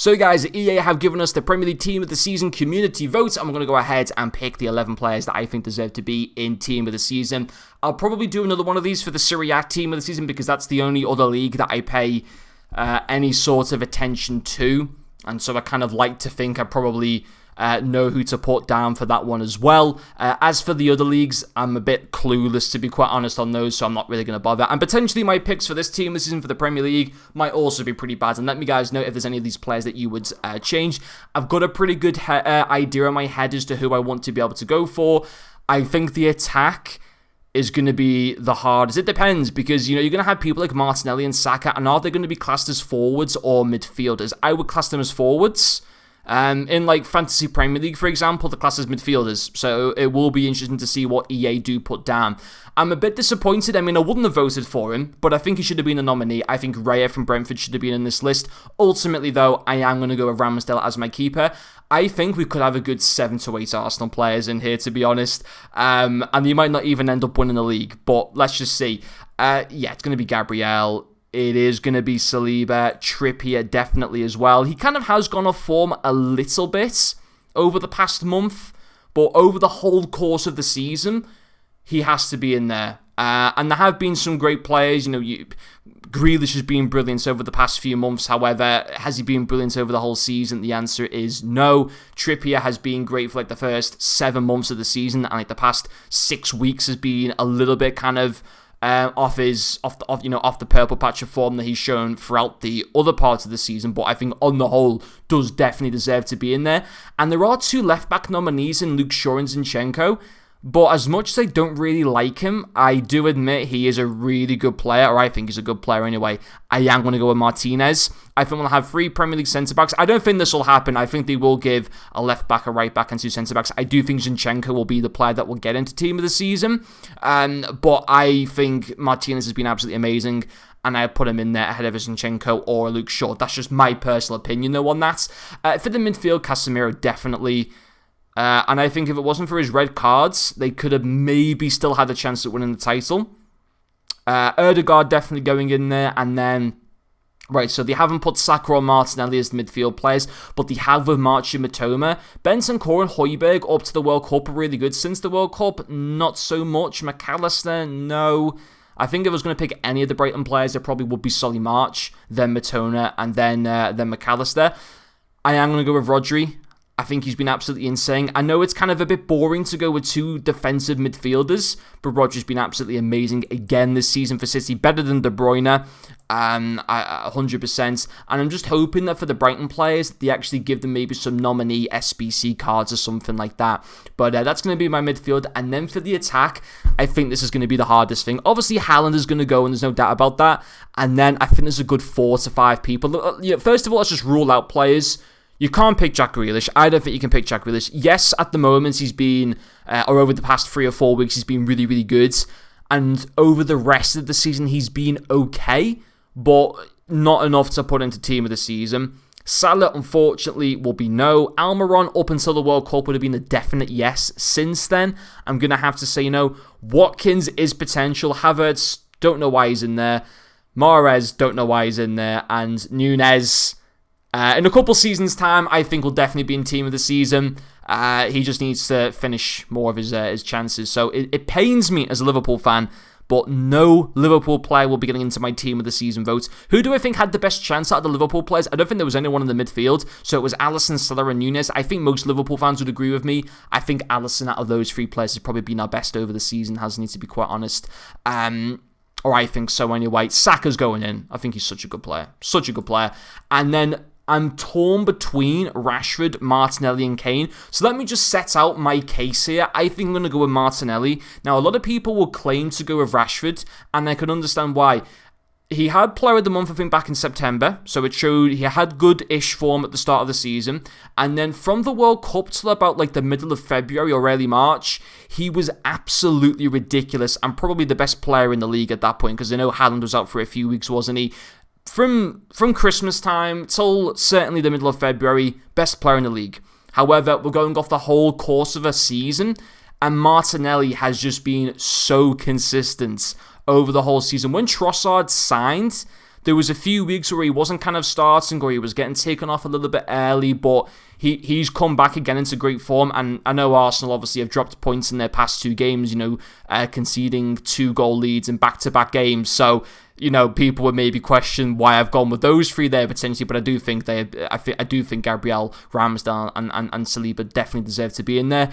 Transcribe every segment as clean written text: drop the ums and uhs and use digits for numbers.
So guys, EA have given us the Premier League Team of the Season community votes, and we're going to go ahead and pick the 11 players that I think deserve to be in Team of the Season. I'll probably do another one of these for the Serie A Team of the Season because that's the only other league that I pay any sort of attention to, and so I kind of like to think I probably know who to put down for that one as well. As for the other leagues, I'm a bit clueless, to be quite honest, on those, so I'm not really going to bother. And potentially my picks for this team this season for the Premier League might also be pretty bad, and let me guys know if there's any of these players that you would change. I've got a pretty good idea in my head as to who I want to be able to go for. I think the attack is going to be the hardest. It depends, because, you know, you're going to have people like Martinelli and Saka, and are they going to be classed as forwards or midfielders? I would class them as forwards. In like Fantasy Premier League, for example, the class is midfielders, so it will be interesting to see what EA do put down. I'm a bit disappointed. I mean, I wouldn't have voted for him, but I think he should have been a nominee. I think Raya from Brentford should have been in this list. Ultimately, though, I am going to go with Ramsdale as my keeper. I think we could have a good 7 to 8 Arsenal players in here, to be honest, and you might not even end up winning the league, but let's just see. Yeah, it's going to be Gabriel. It is going to be Saliba, Trippier definitely as well. He kind of has gone off form a little bit over the past month, but over the whole course of the season, he has to be in there. And there have been some great players. You know, Grealish has been brilliant over the past few months. However, has he been brilliant over the whole season? The answer is no. Trippier has been great for like the first 7 months of the season, and like the past 6 weeks has been a little bit kind of off the purple patch of form that he's shown throughout the other parts of the season, but I think on the whole does definitely deserve to be in there. And there are 2 left-back nominees in Luke Shaw and Zinchenko, but as much as I don't really like him, I do admit he is a really good player, or I think he's a good player anyway. I am going to go with Martinez. I think we'll have 3 Premier League centre-backs. I don't think this will happen. I think they will give a left-back, a right-back, and 2 centre-backs. I do think Zinchenko will be the player that will get into Team of the Season, but I think Martinez has been absolutely amazing, and I put him in there ahead of Zinchenko or Luke Shaw. That's just my personal opinion, though, on that. For the midfield, Casemiro definitely. And I think if it wasn't for his red cards, they could have maybe still had a chance at winning the title. Ødegaard definitely going in there, and then... Right, so they haven't put Saka or Martinelli as the midfield players, but they have with March and Matoma. Bentancur and Højbjerg up to the World Cup are really good. Since the World Cup, not so much. McAllister, no. I think if I was going to pick any of the Brighton players, it probably would be Solly March, then Matona, and then McAllister. I am going to go with Rodri. I think he's been absolutely insane. I know it's kind of a bit boring to go with 2 defensive midfielders, but Rodri's been absolutely amazing again this season for City, better than De Bruyne, 100%. And I'm just hoping that for the Brighton players, they actually give them maybe some nominee SBC cards or something like that. But that's going to be my midfield. And then for the attack, I think this is going to be the hardest thing. Obviously, Haaland is going to go, and there's no doubt about that. And then I think there's a good 4 to 5 people. First of all, let's just rule out players. You can't pick Jack Grealish. I don't think you can pick Jack Grealish. Yes, at the moment he's been, or over the past 3 or 4 weeks, he's been really, really good. And over the rest of the season, he's been okay, but not enough to put into Team of the Season. Salah, unfortunately, will be no. Almiron, up until the World Cup, would have been a definite yes. Since then, I'm going to have to say no. Watkins is potential. Havertz, don't know why he's in there. Mahrez, don't know why he's in there. And Nunez... in a couple seasons' time, I think will definitely be in Team of the Season. He just needs to finish more of his chances. So it pains me as a Liverpool fan, but no Liverpool player will be getting into my Team of the Season votes. Who do I think had the best chance out of the Liverpool players? I don't think there was anyone in the midfield. So it was Alisson, Salah, and Nunez. I think most Liverpool fans would agree with me. I think Alisson out of those 3 players has probably been our best over the season, hasn't he, to be quite honest. Or I think so anyway. Saka's going in. I think he's such a good player. Such a good player. And then I'm torn between Rashford, Martinelli, and Kane. So let me just set out my case here. I think I'm going to go with Martinelli. Now, a lot of people will claim to go with Rashford, and I can understand why. He had Player of the Month, I think, back in September, so it showed he had good-ish form at the start of the season, and then from the World Cup till about like the middle of February or early March, he was absolutely ridiculous, and probably the best player in the league at that point, because I know Haaland was out for a few weeks, wasn't he? From Christmas time till certainly the middle of February, best player in the league. However, we're going off the whole course of a season, and Martinelli has just been so consistent over the whole season. When Trossard signed, There was a few weeks where he wasn't kind of starting or he was getting taken off a little bit early, but he's come back again into great form. And I know Arsenal obviously have dropped points in their past 2 games, conceding 2-goal leads in back-to-back games. So, people would maybe question why I've gone with those 3 there potentially, but I do think Gabriel, Ramsdale, and Saliba definitely deserve to be in there.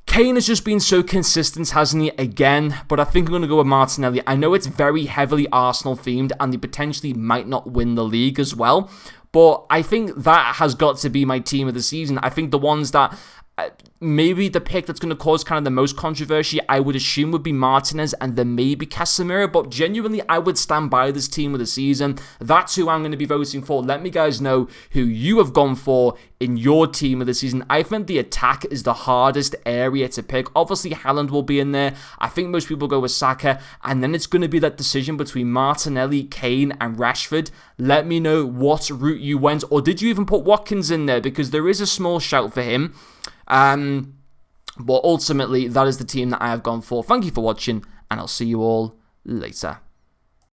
Kane has just been so consistent, hasn't he, again, but I think I'm going to go with Martinelli. I know it's very heavily Arsenal-themed, and they potentially might not win the league as well, but I think that has got to be my team of the season. I think the ones that... maybe the pick that's going to cause kind of the most controversy, I would assume, would be Martinez and then maybe Casemiro, but genuinely, I would stand by this team of the season. That's who I'm going to be voting for. Let me guys know who you have gone for in your team of the season. I think the attack is the hardest area to pick. Obviously, Haaland will be in there. I think most people go with Saka, and then it's going to be that decision between Martinelli, Kane, and Rashford. Let me know what route you went, or did you even put Watkins in there? Because there is a small shout for him. But ultimately, that is the team that I have gone for. Thank you for watching, and I'll see you all later.